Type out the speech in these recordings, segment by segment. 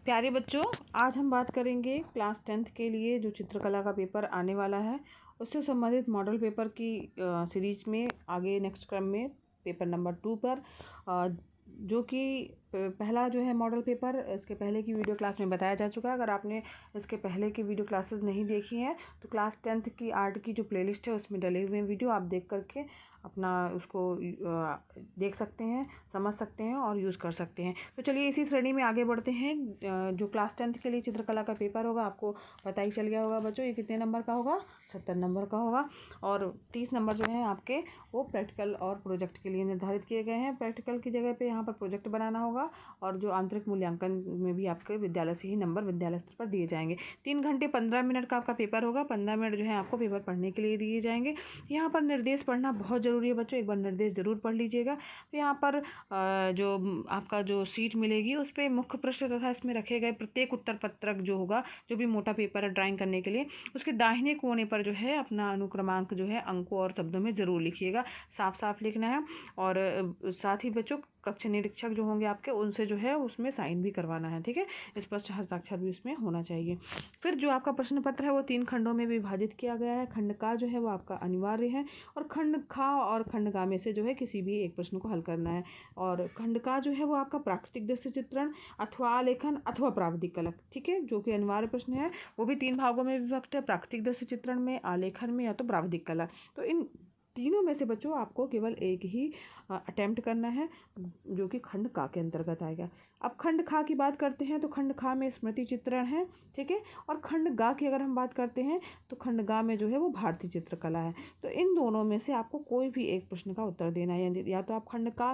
प्यारे बच्चों, आज हम बात करेंगे क्लास 10th के लिए जो चित्रकला का पेपर आने वाला है उससे संबंधित मॉडल पेपर की सीरीज में आगे नेक्स्ट क्रम में पेपर नंबर 2 पर जो कि पहला जो है मॉडल पेपर इसके पहले की वीडियो क्लास में बताया जा चुका है। अगर आपने इसके पहले की वीडियो क्लासेस नहीं देखी हैं तो क्लास 10th की आर्ट की जो प्लेलिस्ट है उसमें डले हुए हैं वीडियो, आप देख करके अपना उसको देख सकते हैं, समझ सकते हैं और यूज़ कर सकते हैं। तो चलिए इसी श्रेणी में आगे बढ़ते हैं। जो क्लास 10th के लिए चित्रकला का पेपर होगा आपको पता ही चल गया होगा बच्चों, ये कितने नंबर का होगा, 70 नंबर का होगा। और 30 नंबर जो है आपके वो प्रैक्टिकल और प्रोजेक्ट के लिए निर्धारित किए गए हैं। प्रैक्टिकल की जगह पे यहाँ पर प्रोजेक्ट बनाना होगा और जो आंतरिक मूल्यांकन में भी आपके विद्यालय से ही नंबर विद्यालय स्तर पर दिए जाएंगे। 3 घंटे 15 मिनट का आपका पेपर होगा। 15 मिनट जो है आपको पेपर पढ़ने के लिए दिए जाएंगे। यहाँ पर निर्देश पढ़ना बहुत ज़रूरी है बच्चों, एक बार निर्देश ज़रूर पढ़ लीजिएगा। तो यहाँ पर जो आपका जो सीट मिलेगी उस पर मुख्य प्रश्न तथा इसमें रखे गए प्रत्येक उत्तर पत्रक जो होगा, जो भी मोटा पेपर है ड्राइंग करने के लिए, उसके दाहिने कोने पर जो है अपना अनुक्रमांक जो है अंकों और शब्दों में ज़रूर लिखिएगा, साफ साफ लिखना है। और साथ ही बच्चों कक्षा निरीक्षक जो होंगे आपके उनसे जो है उसमें साइन भी करवाना है, ठीक है, स्पष्ट हस्ताक्षर भी उसमें होना चाहिए। फिर जो आपका प्रश्न पत्र है वो 3 खंडों में विभाजित किया गया है। खंड का जो है वो आपका अनिवार्य है और खंड खा और खंड गा में से जो है किसी भी एक प्रश्न को हल करना है। और खंड का जो है वो आपका प्राकृतिक दृश्य चित्रण अथवा आलेखन अथवा प्राविधिक कला, ठीक है, जो कि अनिवार्य प्रश्न है। वो भी 3 भागों में विभक्त है, प्राकृतिक दृश्य चित्रण में, आलेखन में या तो प्राविधिक कला। तो इन तीनों में से बच्चों आपको केवल एक ही अटेम्प्ट करना है जो कि खंड का के अंतर्गत आएगा। अब खंड खा की बात करते हैं तो खंड खा में स्मृति चित्रण है, ठीक है, और खंड गा की अगर हम बात करते हैं तो खंड गा में जो है वो भारतीय चित्रकला है। तो इन दोनों में से आपको कोई भी एक प्रश्न का उत्तर देना है, या तो आप खंड का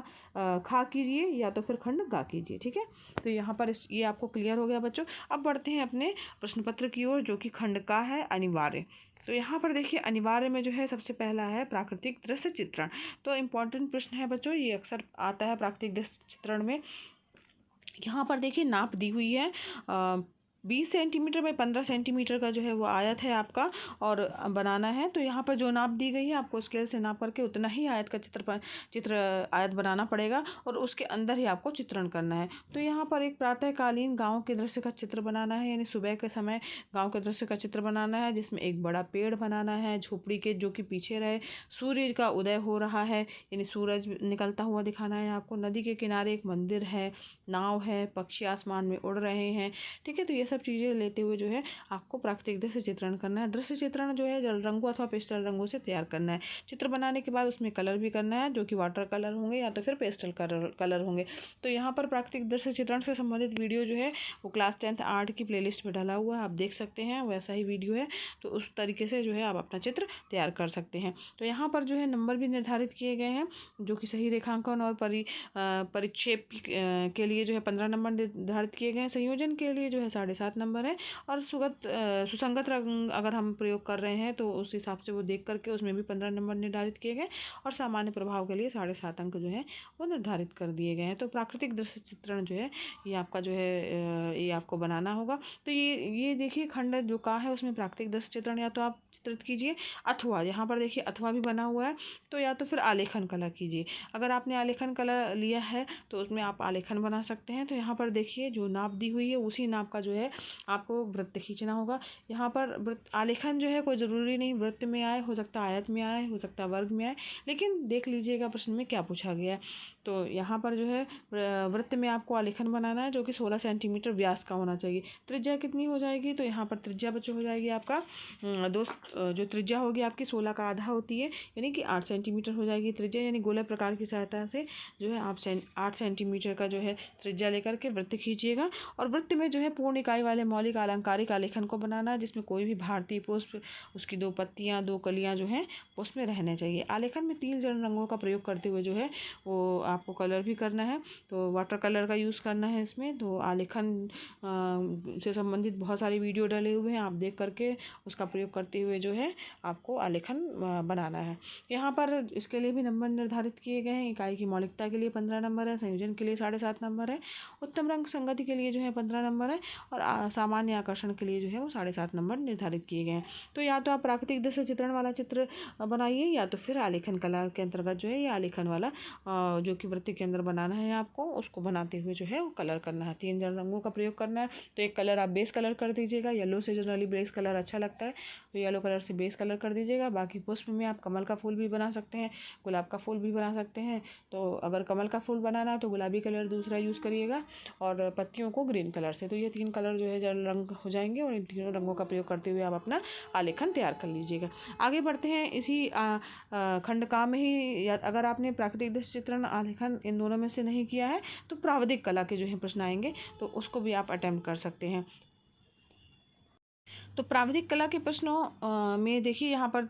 खा कीजिए या तो फिर खंड गा कीजिए, ठीक है। तो यहाँ पर ये आपको क्लियर हो गया बच्चों। अब बढ़ते हैं अपने प्रश्न पत्र की ओर जो कि खंड का है अनिवार्य। तो यहाँ पर देखिए अनिवार्य में जो है सबसे पहला है प्राकृतिक दृश्य चित्रण। तो इम्पॉर्टेंट प्रश्न है बच्चों, ये अक्सर आता है प्राकृतिक दृश्य चित्रण में। यहाँ पर देखिए नाप दी हुई है 20 सेंटीमीटर बाई 15 सेंटीमीटर का जो है वो आयत है आपका और बनाना है। तो यहाँ पर जो नाप दी गई है आपको स्केल से नाप करके उतना ही आयत का चित्र आयत बनाना पड़ेगा और उसके अंदर ही आपको चित्रण करना है। तो यहाँ पर एक प्रातःकालीन गांव के दृश्य का चित्र बनाना है, यानी सुबह के समय गांव के दृश्य का चित्र बनाना है, जिसमें एक बड़ा पेड़ बनाना है झोपड़ी के जो कि पीछे रहे। सूर्य का उदय हो रहा है, यानी सूरज निकलता हुआ दिखाना है आपको। नदी के किनारे एक मंदिर है, नाव है, पक्षी आसमान में उड़ रहे हैं, ठीक है। तो ये सब चीज़ें लेते हुए जो है आपको प्राकृतिक दृश्य चित्रण करना है। दृश्य चित्रण जो है जल रंगों अथवा पेस्टल रंगों से तैयार करना है। चित्र बनाने के बाद उसमें कलर भी करना है, जो कि वाटर कलर होंगे या तो फिर पेस्टल कलर होंगे। तो यहाँ पर प्राकृतिक दृश्य चित्रण से संबंधित वीडियो जो है वो क्लास 10th आर्ट की प्लेलिस्ट में डाला हुआ है, आप देख सकते हैं, वैसा ही वीडियो है। तो उस तरीके से जो है आप अपना चित्र तैयार कर सकते हैं। तो यहाँ पर जो है नंबर भी निर्धारित किए गए हैं, जो कि सही रेखांकन और परिक्षेप के लिए जो है 15 नंबर निर्धारित किए गए हैं। संयोजन के लिए जो है 7.5 नंबर है। और सुसंगत रंग अगर हम प्रयोग कर रहे हैं तो उस हिसाब से वो देख करके उसमें भी 15 नंबर निर्धारित किए गए और सामान्य प्रभाव के लिए 7.5 अंक जो है वो निर्धारित कर दिए गए हैं। तो प्राकृतिक दृश्य चित्रण जो है ये आपका जो है ये आपको बनाना होगा। तो ये देखिए खंड जो का है उसमें प्राकृतिक दृश्य चित्रण या तो आप चित्रित कीजिए अथवा यहाँ पर देखिए अथवा भी बना हुआ है, तो या तो फिर आलेखन कला कीजिए। अगर आपने आलेखन कला लिया है तो उसमें आप आलेखन बना सकते हैं। तो यहाँ पर देखिए जो नाप दी हुई है उसी नाप का जो है आपको वृत्त खींचना होगा। यहाँ पर वृत्त आलेखन जो है कोई ज़रूरी नहीं वृत्त में आए, हो सकता है आयत में आए, हो सकता है वर्ग में आए, लेकिन देख लीजिएगा प्रश्न में क्या पूछा गया है। तो यहाँ पर जो है वृत्त में आपको आलेखन बनाना है जो कि 16 सेंटीमीटर व्यास का होना चाहिए। त्रिज्या कितनी हो जाएगी, तो यहाँ पर त्रिज्या बच्चों हो जाएगी आपका जो त्रिज्या होगी आपकी 16 का आधा होती है, यानी कि 8 सेंटीमीटर हो जाएगी त्रिज्या। यानी गोला प्रकार की सहायता से जो है आप 8 सेंटीमीटर का जो है त्रिज्या लेकर के वृत्त खींचिएगा। और वृत्त में जो है पूर्ण इकाई वाले मौलिक अलंकारिक आलेखन को बनाना है, जिसमें कोई भी भारतीय पुष्प, उसकी 2 पत्तियां 2 कलियां जो हैं उसमें रहने चाहिए। आलेखन में 3 जल रंगों का प्रयोग करते हुए जो है वो आपको कलर भी करना है, तो वाटर कलर का यूज़ करना है इसमें। तो आलेखन से संबंधित बहुत सारे वीडियो डले हुए हैं, आप देख करके उसका प्रयोग करते हुए जो है आपको आलेखन बनाना है। यहाँ पर इसके लिए भी नंबर निर्धारित किए गए हैं। इकाई की मौलिकता के लिए 15 नंबर है, संयोजन के लिए 7.5 नंबर है, उत्तम रंग संगति के लिए जो है 15 नंबर है और सामान्य आकर्षण के लिए जो है वो 7.5 नंबर निर्धारित किए गए हैं। तो या तो आप प्राकृतिक दृश्य चित्रण वाला चित्र बनाइए या तो फिर आलेखन कला के अंतर्गत जो है ये आलेखन वाला जो आपकी वृत्ति के अंदर बनाना है आपको, उसको बनाते हुए जो है वो कलर करना है। 3 रंगों का प्रयोग करना है। तो एक कलर आप बेस कलर कर दीजिएगा, येलो से जनरली बेस कलर अच्छा लगता है, तो येलो कलर से बेस कलर कर दीजिएगा। बाकी पुष्प में आप कमल का फूल भी बना सकते हैं, गुलाब का फूल भी बना सकते हैं। तो अगर कमल का फूल बनाना है तो गुलाबी कलर दूसरा यूज़ करिएगा और पत्तियों को ग्रीन कलर से। तो ये 3 कलर जो है जल रंग हो जाएंगे और इन तीनों रंगों का प्रयोग करते हुए आप अपना आलेखन तैयार कर लीजिएगा। आगे बढ़ते हैं इसी खंड का में ही, या अगर आपने प्राकृतिक दृश्य चित्रण आलेखन इन दोनों में से नहीं किया है तो प्राविधिक कला के जो है प्रश्न आएंगे, तो उसको भी आप अटेम्प्ट कर सकते हैं। तो प्राविधिक कला के प्रश्नों में देखिए यहाँ पर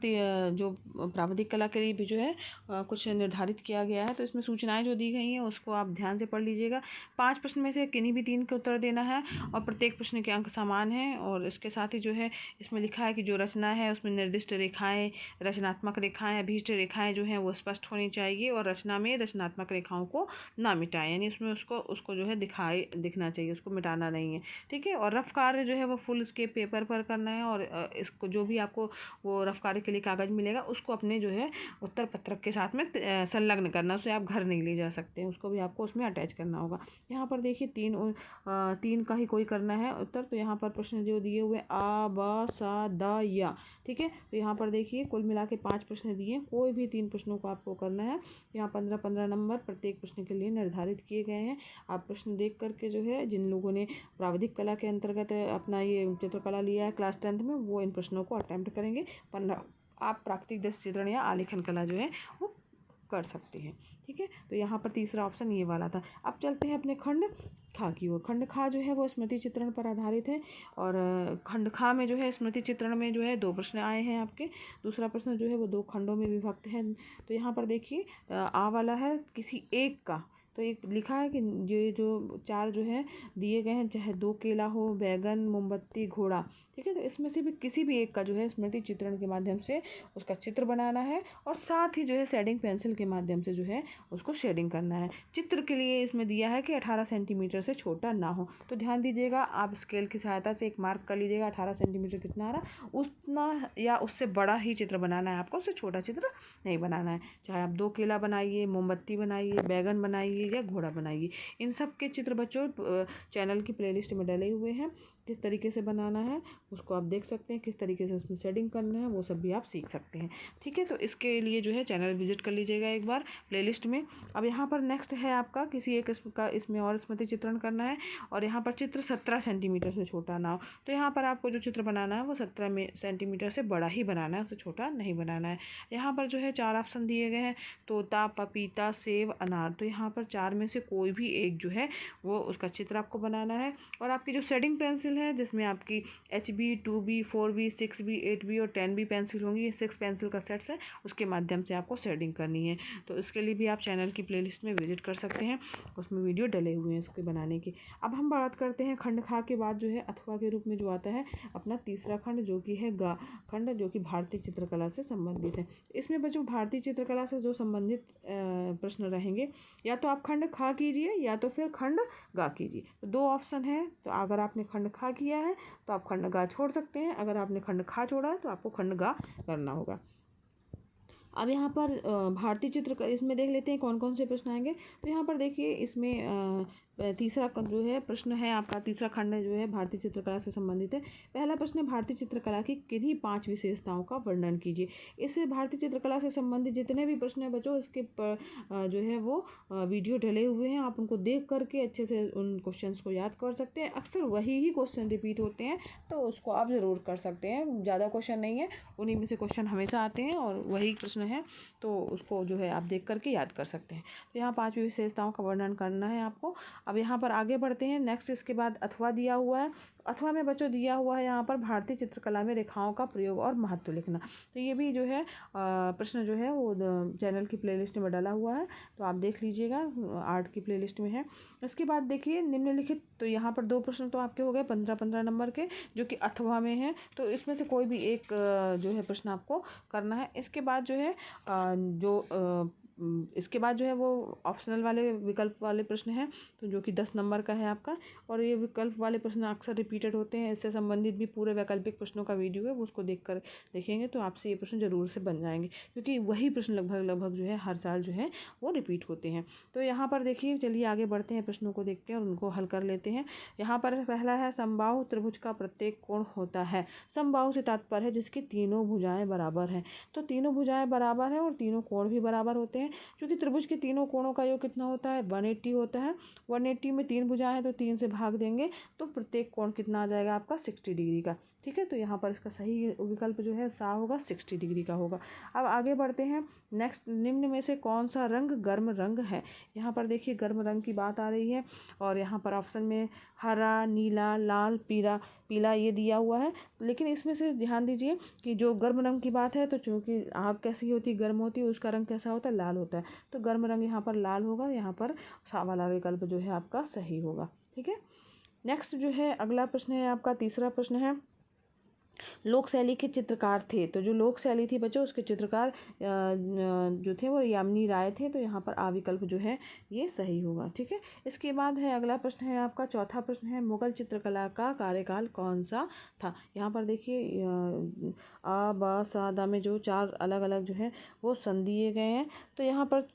जो प्राविधिक कला के लिए भी जो है कुछ निर्धारित किया गया है। तो इसमें सूचनाएं जो दी गई हैं उसको आप ध्यान से पढ़ लीजिएगा। 5 प्रश्न में से किन्हीं भी 3 के उत्तर देना है और प्रत्येक प्रश्न के अंक समान हैं। और इसके साथ ही जो है इसमें लिखा है कि जो रचना है उसमें निर्दिष्ट रेखाएँ, रचनात्मक रेखाएँ, अभीष्ट रेखाएँ जो हैं वो स्पष्ट होनी चाहिए और रचना में रचनात्मक रेखाओं को ना मिटाएं, यानी उसमें उसको जो है दिखना चाहिए, उसको मिटाना नहीं है, ठीक है। और रफ कार्य जो है वो फुल स्केप पेपर पर करना है और इसको जो भी आपको वो रफ कार्य के लिए कागज़ मिलेगा उसको अपने जो है उत्तर पत्रक के साथ में संलग्न करना, उसे आप घर नहीं ले जा सकते हैं, उसको भी आपको उसमें अटैच करना होगा। यहाँ पर देखिए 3 का ही कोई करना है उत्तर। तो यहाँ पर प्रश्न जो दिए हुए आ, ब, सा, द, या, ठीक है। तो यहाँ पर देखिए कुल मिला के 5 प्रश्न दिए, कोई भी 3 प्रश्नों को आपको करना है। यहाँ 15-15 नंबर प्रत्येक प्रश्न के लिए निर्धारित किए गए हैं। आप प्रश्न देख करके जो है जिन लोगों ने प्राविधिक कला के अंतर्गत अपना ये चित्रकला लिया है क्लास 10th में, वो इन प्रश्नों को अटेम्प्ट करेंगे, वरना आप प्राकृतिक दृश्य चित्रण या आलेखन कला जो है वो कर सकते हैं, ठीक है। तो यहाँ पर तीसरा ऑप्शन ये वाला था। अब चलते हैं अपने खंड खा की ओर। खंड खा जो है वो स्मृति चित्रण पर आधारित है और खंड खा में जो है स्मृति चित्रण में जो है 2 प्रश्न आए हैं आपके। दूसरा प्रश्न जो है वो 2 खंडों में विभक्त है। तो यहाँ पर देखिए आ वाला है किसी एक का, तो एक लिखा है कि ये जो 4 जो है दिए गए हैं, चाहे 2 केला हो, बैगन, मोमबत्ती, घोड़ा, ठीक है। तो इसमें से भी किसी भी एक का जो है स्मृति चित्रण के माध्यम से उसका चित्र बनाना है और साथ ही जो है शेडिंग पेंसिल के माध्यम से जो है उसको शेडिंग करना है। चित्र के लिए इसमें दिया है कि 18 सेंटीमीटर से छोटा ना हो। तो ध्यान दीजिएगा, आप स्केल की सहायता से एक मार्क कर लीजिएगा 18 सेंटीमीटर कितना आ रहा, उतना या उससे बड़ा ही चित्र बनाना है आपको, उससे छोटा चित्र नहीं बनाना है। चाहे आप 2 केला बनाइए, मोमबत्ती बनाइए, बैगन बनाइए या घोड़ा बनाइए, इन सब के चित्र बच्चों चैनल की प्लेलिस्ट में डले हुए हैं। किस तरीके से बनाना है उसको आप देख सकते हैं, किस तरीके से उसमें शेडिंग करना है वो सब भी आप सीख सकते हैं, ठीक है। तो इसके लिए जो है चैनल विजिट कर लीजिएगा एक बार प्लेलिस्ट में। अब यहाँ पर नेक्स्ट है आपका किसी एक का इसमें और स्मृति चित्रण करना है और यहाँ पर चित्र 17 सेंटीमीटर से छोटा ना हो। तो यहाँ पर आपको जो चित्र बनाना है वो 17 सेंटीमीटर से बड़ा ही बनाना है, उससे छोटा नहीं बनाना है। यहाँ पर जो है 4 ऑप्शन दिए गए हैं, तोता, पपीता, सेब, अनार। तो यहाँ पर 4 में से कोई भी एक जो है वो उसका चित्र आपको बनाना है। और आपकी जो शेडिंग पेंसिल है जिसमें आपकी HB, 2B, 4B, 6B, 8B और 10B पेंसिल होंगी, ये 6 पेंसिल का सेट्स है, उसके माध्यम से आपको शेडिंग करनी है। तो इसके लिए भी आप चैनल की प्लेलिस्ट में विजिट कर सकते हैं, उसमें वीडियो डले हुए हैं इसके बनाने की। अब हम बात करते हैं खंड खा के बाद जो है अथवा के रूप में जो आता है अपना तीसरा खंड, जो कि है गा खंड, जो कि भारतीय चित्रकला से संबंधित है। इसमें बच्चों भारतीय चित्रकला से जो संबंधित प्रश्न रहेंगे, या तो आप खंड खा कीजिए या तो फिर खंड गा कीजिए। तो 2 ऑप्शन है। तो अगर आपने खंड खा किया है तो आप खंड गा छोड़ सकते हैं, अगर आपने खंड खा छोड़ा है तो आपको खंड गा करना होगा। अब यहाँ पर भारतीय चित्र इसमें देख लेते हैं कौन कौन से प्रश्न आएंगे। तो यहाँ पर देखिए इसमें तीसरा जो है प्रश्न है आपका, तीसरा खंड जो है भारतीय चित्रकला से संबंधित है। पहला प्रश्न है भारतीय चित्रकला की किन्हीं 5 विशेषताओं का वर्णन कीजिए। इससे भारतीय चित्रकला से संबंधित जितने भी प्रश्न हैं बच्चों, इसके जो है वो वीडियो डले हुए हैं, आप उनको देख करके अच्छे से उन क्वेश्चंस को याद कर सकते हैं। अक्सर वही ही क्वेश्चन रिपीट होते हैं, तो उसको आप ज़रूर कर सकते हैं। ज़्यादा क्वेश्चन नहीं है, उन्हीं में से क्वेश्चन हमेशा आते हैं और वही प्रश्न है, तो उसको जो है आप देख करके याद कर सकते हैं। तो यहाँ 5 विशेषताओं का वर्णन करना है आपको। अब यहाँ पर आगे बढ़ते हैं नेक्स्ट। इसके बाद अथवा दिया हुआ है। अथवा में बच्चों दिया हुआ है यहाँ पर भारतीय चित्रकला में रेखाओं का प्रयोग और महत्व लिखना। तो ये भी जो है प्रश्न जो है वो चैनल की प्लेलिस्ट में डाला हुआ है, तो आप देख लीजिएगा, आर्ट की प्लेलिस्ट में है। इसके बाद देखिए निम्नलिखित, तो यहाँ पर 2 प्रश्न तो आपके हो गए 15-15 नंबर के, जो कि अथवा में है। तो इसमें से कोई भी एक जो है प्रश्न आपको करना है। इसके बाद जो है जो इसके बाद जो है वो ऑप्शनल वाले विकल्प वाले प्रश्न हैं, तो जो कि 10 नंबर का है आपका। और ये विकल्प वाले प्रश्न अक्सर रिपीटेड होते हैं, इससे संबंधित भी पूरे वैकल्पिक प्रश्नों का वीडियो है, वो उसको देखेंगे तो आपसे ये प्रश्न जरूर से बन जाएंगे, क्योंकि वही प्रश्न लगभग जो है हर साल जो है वो रिपीट होते हैं। तो यहाँ पर देखिए, चलिए आगे बढ़ते हैं, प्रश्नों को देखते हैं और उनको हल कर लेते हैं। यहाँ पर पहला है, समबाहु त्रिभुज का प्रत्येक कोण होता है। समबाहु से तात्पर्य है जिसकी तीनों भुजाएं बराबर हैं। तो तीनों भुजाएं बराबर हैं और तीनों कोण भी बराबर होते हैं, क्योंकि त्रिभुज के तीनों कोणों का योग कितना होता है, 180 होता है। 180 में 3 भुजाएं हैं तो 3 से भाग देंगे तो प्रत्येक कोण कितना आ जाएगा आपका, 60 डिग्री का। ठीक है, तो यहाँ पर इसका सही विकल्प जो है सा होगा, 60 डिग्री का होगा। अब आगे बढ़ते हैं। नेक्स्ट, निम्न में से कौन सा रंग गर्म रंग है। यहाँ पर देखिए गर्म रंग की बात आ रही है, और यहाँ पर ऑप्शन में हरा, नीला, लाल, पीला ये दिया हुआ है। लेकिन इसमें से ध्यान दीजिए कि जो गर्म रंग की बात है, तो चूँकि आग कैसी होती है, गर्म होती है, उसका रंग कैसा होता है, लाल होता है। तो गर्म रंग यहाँ पर लाल होगा, यहाँ पर सा वाला विकल्प जो है आपका सही होगा। ठीक है, नेक्स्ट जो है अगला प्रश्न है आपका, तीसरा प्रश्न है, लोक शैली के चित्रकार थे। तो जो लोक शैली थी बच्चों, उसके चित्रकार जो थे वो यामिनी राय थे। तो यहाँ पर आ विकल्प जो है ये सही होगा। ठीक है, इसके बाद है अगला प्रश्न है आपका, चौथा प्रश्न है, मुगल चित्रकला का कार्यकाल कौन सा था। यहाँ पर देखिए आ बा सा दा में जो 4 अलग अलग जो है वो सन दिए गए हैं। तो यहाँ पर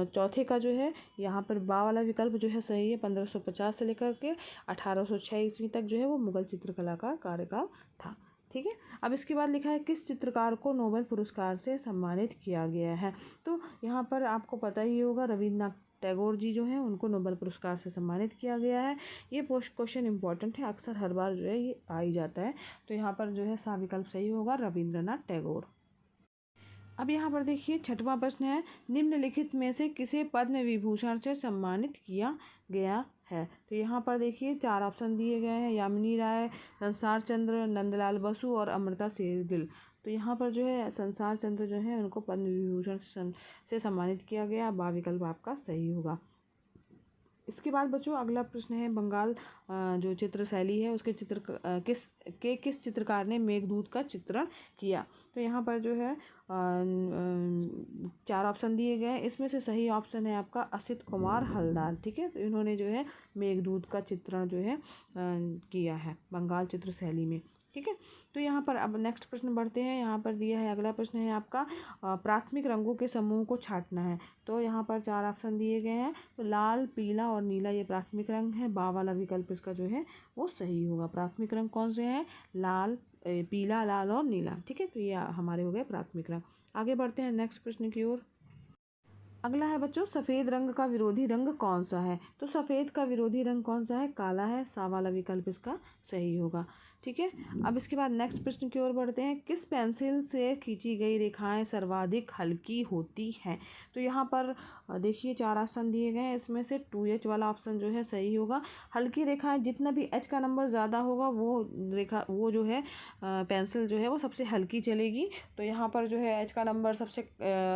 चौथे का जो है यहाँ पर बा वाला विकल्प जो है सही है। 1550 से लेकर के 1806 ईस्वी तक जो है वो मुगल चित्रकला का कार्यकाल था। ठीक है, अब इसके बाद लिखा है, किस चित्रकार को नोबेल पुरस्कार से सम्मानित किया गया है। तो यहाँ पर आपको पता ही होगा, रविन्द्रनाथ टैगोर जी जो हैं उनको नोबेल पुरस्कार से सम्मानित किया गया है। ये क्वेश्चन इंपॉर्टेंट है, अक्सर हर बार जो है ये आ ही जाता है। तो यहाँ पर जो है सा विकल्प सही होगा, रविन्द्रनाथ टैगोर। अब यहाँ पर देखिए छठवां प्रश्न है, निम्नलिखित में से किसे पद्म विभूषण से सम्मानित किया गया है। तो यहाँ पर देखिए 4 ऑप्शन दिए गए हैं, यामिनी राय, संसार चंद्र, नंदलाल बसु और अमृता शेरगिल। तो यहाँ पर जो है संसार चंद्र जो है उनको पद्म विभूषण से सम्मानित किया गया, बा विकल्प आपका सही होगा। इसके बाद बच्चों अगला प्रश्न है, बंगाल जो चित्र शैली है उसके किस चित्रकार ने मेघदूत का चित्रण किया। तो यहाँ पर जो है 4 ऑप्शन दिए गए हैं, इसमें से सही ऑप्शन है आपका असित कुमार हलदार। ठीक है, तो इन्होंने जो है मेघदूत का चित्रण जो है किया है बंगाल चित्र शैली में। ठीक है, तो यहाँ पर अब नेक्स्ट प्रश्न बढ़ते हैं। यहाँ पर दिया है अगला प्रश्न है आपका, प्राथमिक रंगों के समूह को छांटना है। तो यहाँ पर 4 ऑप्शन दिए गए हैं, तो लाल, पीला और नीला ये प्राथमिक रंग है, बा वाला विकल्प इसका जो है वो सही होगा। प्राथमिक रंग कौन से हैं, लाल, पीला, लाल और नीला। ठीक है, तो ये हमारे हो गए प्राथमिक रंग। आगे बढ़ते हैं नेक्स्ट प्रश्न की ओर। अगला है बच्चों, सफ़ेद रंग का विरोधी रंग कौन सा है। तो सफ़ेद का विरोधी रंग कौन सा है, काला है, सा वाला विकल्प इसका सही होगा। ठीक है, अब इसके बाद नेक्स्ट प्रश्न की ओर बढ़ते हैं, किस पेंसिल से खींची गई रेखाएं सर्वाधिक हल्की होती हैं। तो यहाँ पर देखिए 4 ऑप्शन दिए गए हैं, इसमें से 2H वाला ऑप्शन जो है सही होगा। हल्की रेखाएं, जितना भी H का नंबर ज़्यादा होगा वो जो है पेंसिल जो है वो सबसे हल्की चलेगी। तो यहाँ पर जो है H का नंबर सबसे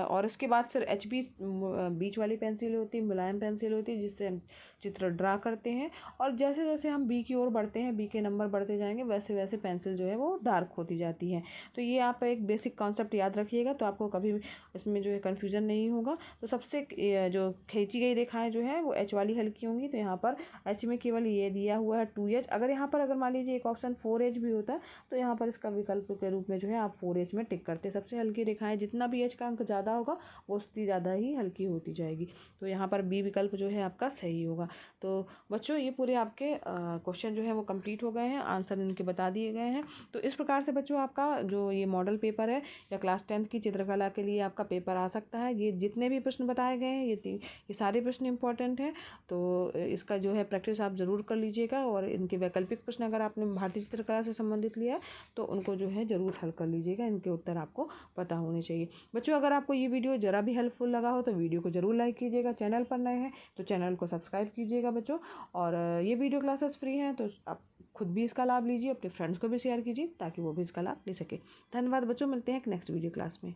और इसके बाद फिर HB बीच वाली पेंसिल होती है, मुलायम पेंसिल होती है, जिससे हम चित्र ड्रा करते हैं। और जैसे जैसे हम B की ओर बढ़ते हैं, B के नंबर बढ़ते जाएंगे, वैसे वैसे पेंसिल जो है वो डार्क होती जाती है। तो ये आप एक बेसिक कॉन्सेप्ट याद रखिएगा, तो आपको कभी इसमें जो है कन्फ्यूज़न नहीं होगा। तो सबसे जो खींची गई रेखाएं जो है वो H वाली हल्की होंगी। तो यहाँ पर H में केवल ये दिया हुआ है 2H। अगर मान लीजिए एक ऑप्शन 4H भी होता तो यहाँ पर इसका विकल्प के रूप में जो है आप 4H में टिक करते। सबसे हल्की रेखाएं, जितना भी H का अंक ज़्यादा होगा वो उतनी ज़्यादा ही हल्की होती जाएगी। तो यहाँ पर B विकल्प जो है आपका सही होगा। तो बच्चों ये पूरे आपके क्वेश्चन जो है वो कंप्लीट हो गए हैं, आंसर इनके बता दिए गए हैं। तो इस प्रकार से बच्चों आपका जो ये मॉडल पेपर है या क्लास 10th की चित्रकला के लिए आपका पेपर आ सकता है। ये जितने भी प्रश्न बताए गए हैं ये सारे प्रश्न इंपॉर्टेंट हैं। तो इसका जो है प्रैक्टिस आप ज़रूर कर लीजिएगा, और इनके वैकल्पिक प्रश्न अगर आपने भारतीय चित्रकला से संबंधित लिया तो उनको जो है ज़रूर हल कर लीजिएगा, इनके उत्तर आपको पता होने चाहिए। बच्चों अगर आपको ये वीडियो ज़रा भी हेल्पफुल लगा हो तो वीडियो को ज़रूर लाइक कीजिएगा, चैनल पर नए हैं तो चैनल को सब्सक्राइब कीजिएगा बच्चों। और ये वीडियो क्लासेस फ्री हैं, तो आप खुद भी इसका लाभ लीजिए, अपने फ्रेंड्स को भी शेयर कीजिए ताकि वो भी इसका लाभ ले सके। धन्यवाद बच्चों, मिलते हैं एक नेक्स्ट वीडियो क्लास में।